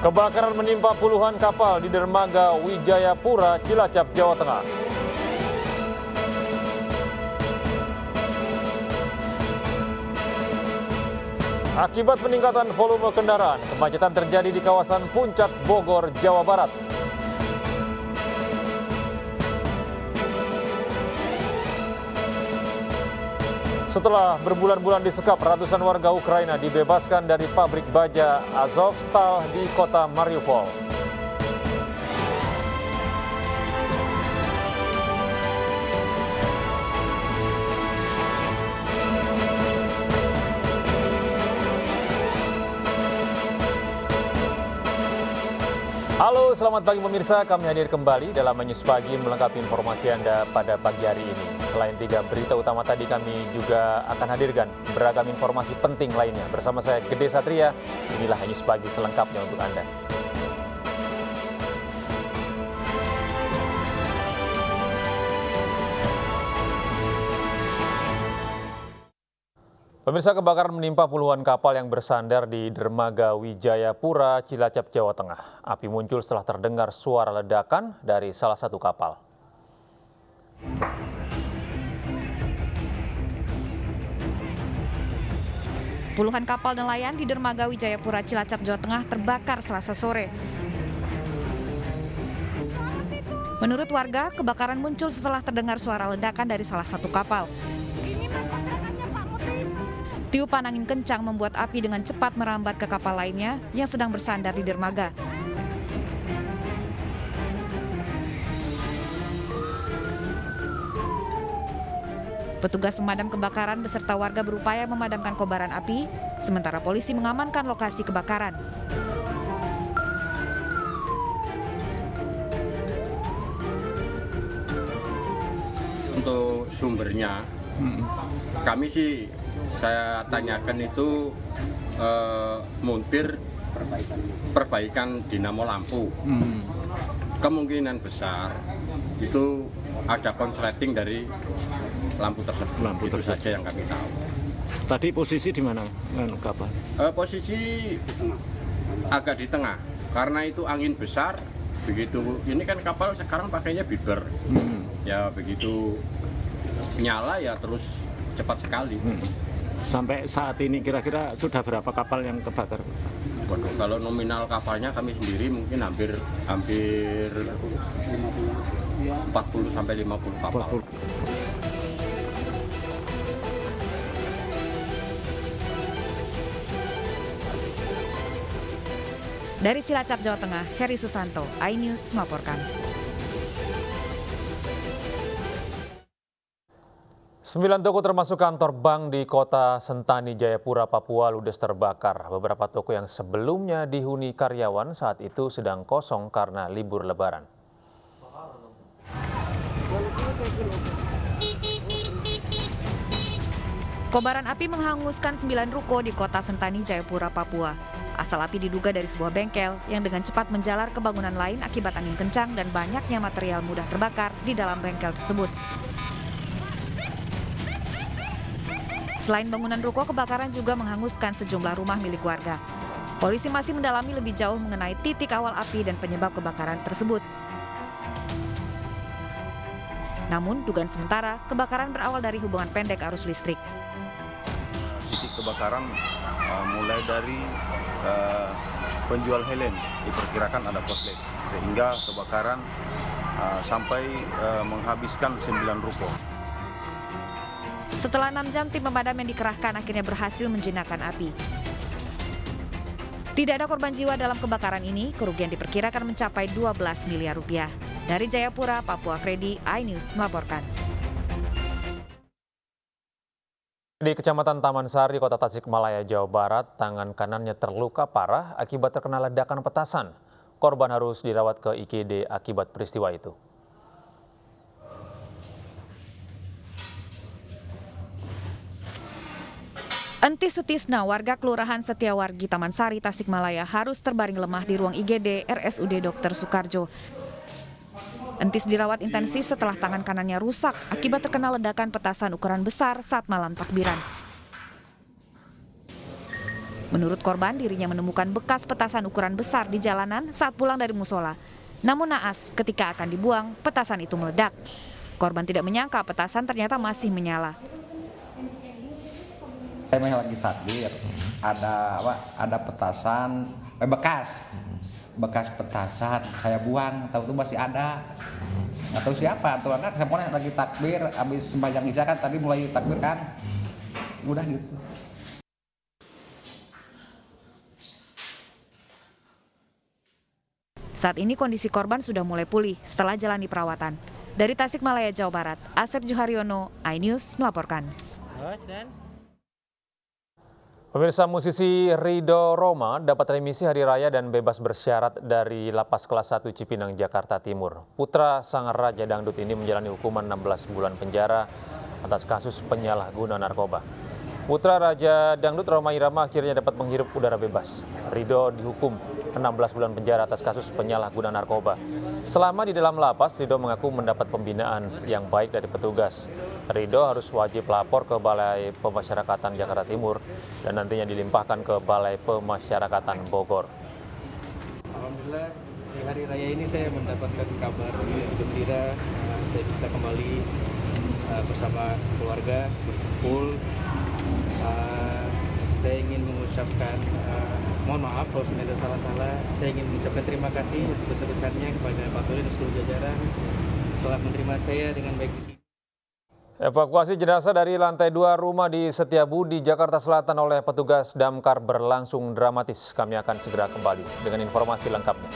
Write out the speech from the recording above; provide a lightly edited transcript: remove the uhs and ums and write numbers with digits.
Kebakaran menimpa puluhan kapal di dermaga Wijayapura, Cilacap, Jawa Tengah. Akibat peningkatan volume kendaraan, kemacetan terjadi di kawasan Puncak, Bogor, Jawa Barat. Setelah berbulan-bulan disekap, ratusan warga Ukraina dibebaskan dari pabrik baja Azovstal di kota Mariupol. Halo, selamat pagi pemirsa. Kami hadir kembali dalam News Pagi melengkapi informasi Anda pada pagi hari ini. Selain 3 berita utama tadi, kami juga akan hadirkan beragam informasi penting lainnya. Bersama saya, Gede Satria, inilah News Pagi selengkapnya untuk Anda. Pemirsa, kebakaran menimpa puluhan kapal yang bersandar di dermaga Wijayapura, Cilacap, Jawa Tengah. Api muncul setelah terdengar suara ledakan dari salah satu kapal. Puluhan kapal nelayan di dermaga Wijayapura, Cilacap, Jawa Tengah terbakar Selasa sore. Menurut warga, kebakaran muncul setelah terdengar suara ledakan dari salah satu kapal. Tiupan angin kencang membuat api dengan cepat merambat ke kapal lainnya yang sedang bersandar di dermaga. Petugas pemadam kebakaran beserta warga berupaya memadamkan kobaran api, sementara polisi mengamankan lokasi kebakaran. Untuk sumbernya, kami sih saya tanyakan itu montir perbaikan dinamo lampu. Kemungkinan besar itu ada konsleting dari lampu tersebut. Itu saja yang kami tahu. Tadi posisi di mana kapal? Posisi agak di tengah, karena itu angin besar. Begitu ini kan kapal sekarang pakainya biber, ya begitu nyala ya terus cepat sekali. Sampai saat ini kira-kira sudah berapa kapal yang kebakar? Waduh, kalau nominal kapalnya kami sendiri mungkin hampir 40 sampai 50 kapal. Dari Cilacap, Jawa Tengah, Heri Susanto, iNews melaporkan. 9 toko termasuk kantor bank di kota Sentani, Jayapura, Papua ludes terbakar. Beberapa toko yang sebelumnya dihuni karyawan saat itu sedang kosong karena libur Lebaran. Kobaran api menghanguskan 9 ruko di kota Sentani, Jayapura, Papua. Asal api diduga dari sebuah bengkel yang dengan cepat menjalar ke bangunan lain akibat angin kencang dan banyaknya material mudah terbakar di dalam bengkel tersebut. Selain bangunan ruko, kebakaran juga menghanguskan sejumlah rumah milik warga. Polisi masih mendalami lebih jauh mengenai titik awal api dan penyebab kebakaran tersebut. Namun, dugaan sementara, kebakaran berawal dari hubungan pendek arus listrik. Titik kebakaran mulai dari penjual Helen, diperkirakan ada korslet, sehingga kebakaran sampai menghabiskan 9 ruko. Setelah 6 jam, tim pemadam yang dikerahkan akhirnya berhasil menjinakkan api. Tidak ada korban jiwa dalam kebakaran ini, kerugian diperkirakan mencapai 12 miliar rupiah. Dari Jayapura, Papua, Freddy, iNews melaporkan. Di Kecamatan Taman Sari, Kota Tasikmalaya, Jawa Barat, tangan kanannya terluka parah akibat terkena ledakan petasan. Korban harus dirawat ke IGD akibat peristiwa itu. Entis Sutisna, warga Kelurahan Setiawargi, Taman Sari, Tasikmalaya, harus terbaring lemah di ruang IGD RSUD Dr. Soekarjo. Entis dirawat intensif setelah tangan kanannya rusak akibat terkena ledakan petasan ukuran besar saat malam takbiran. Menurut korban, dirinya menemukan bekas petasan ukuran besar di jalanan saat pulang dari musola. Namun naas, ketika akan dibuang, petasan itu meledak. Korban tidak menyangka petasan ternyata masih menyala. Saya lagi takbir, ada petasan, bekas petasan, saya buang, tahu itu masih ada. Nggak tahu siapa, tuh anak semuanya lagi takbir, habis sembahyang isya kan tadi mulai takbir kan, udah gitu. Saat ini kondisi korban sudah mulai pulih setelah jalani perawatan. Dari Tasikmalaya, Jawa Barat, Asep Juharyono, iNews melaporkan. Pemirsa, musisi Ridho Roma dapat remisi hari raya dan bebas bersyarat dari Lapas Kelas 1 Cipinang, Jakarta Timur. Putra sang raja dangdut ini menjalani hukuman 16 bulan penjara atas kasus penyalahguna narkoba. Putra Raja Dangdut Rhoma Irama akhirnya dapat menghirup udara bebas. Ridho dihukum 16 bulan penjara atas kasus penyalahguna narkoba. Selama di dalam lapas, Ridho mengaku mendapat pembinaan yang baik dari petugas. Ridho harus wajib lapor ke Balai Pemasyarakatan Jakarta Timur dan nantinya dilimpahkan ke Balai Pemasyarakatan Bogor. Alhamdulillah di hari raya ini saya mendapatkan kabar gembira, saya bisa kembali bersama keluarga berkumpul. Saya ingin mengucapkan mohon maaf kalau ada salah-salah. Saya ingin mengucapkan terima kasih sebesar-besarnya kepada Pak Tuli dan seluruh jajaran telah menerima saya dengan baik di sini. Evakuasi jenazah dari lantai 2 rumah di Setiabudi, Jakarta Selatan oleh petugas damkar berlangsung dramatis. Kami akan segera kembali dengan informasi lengkapnya.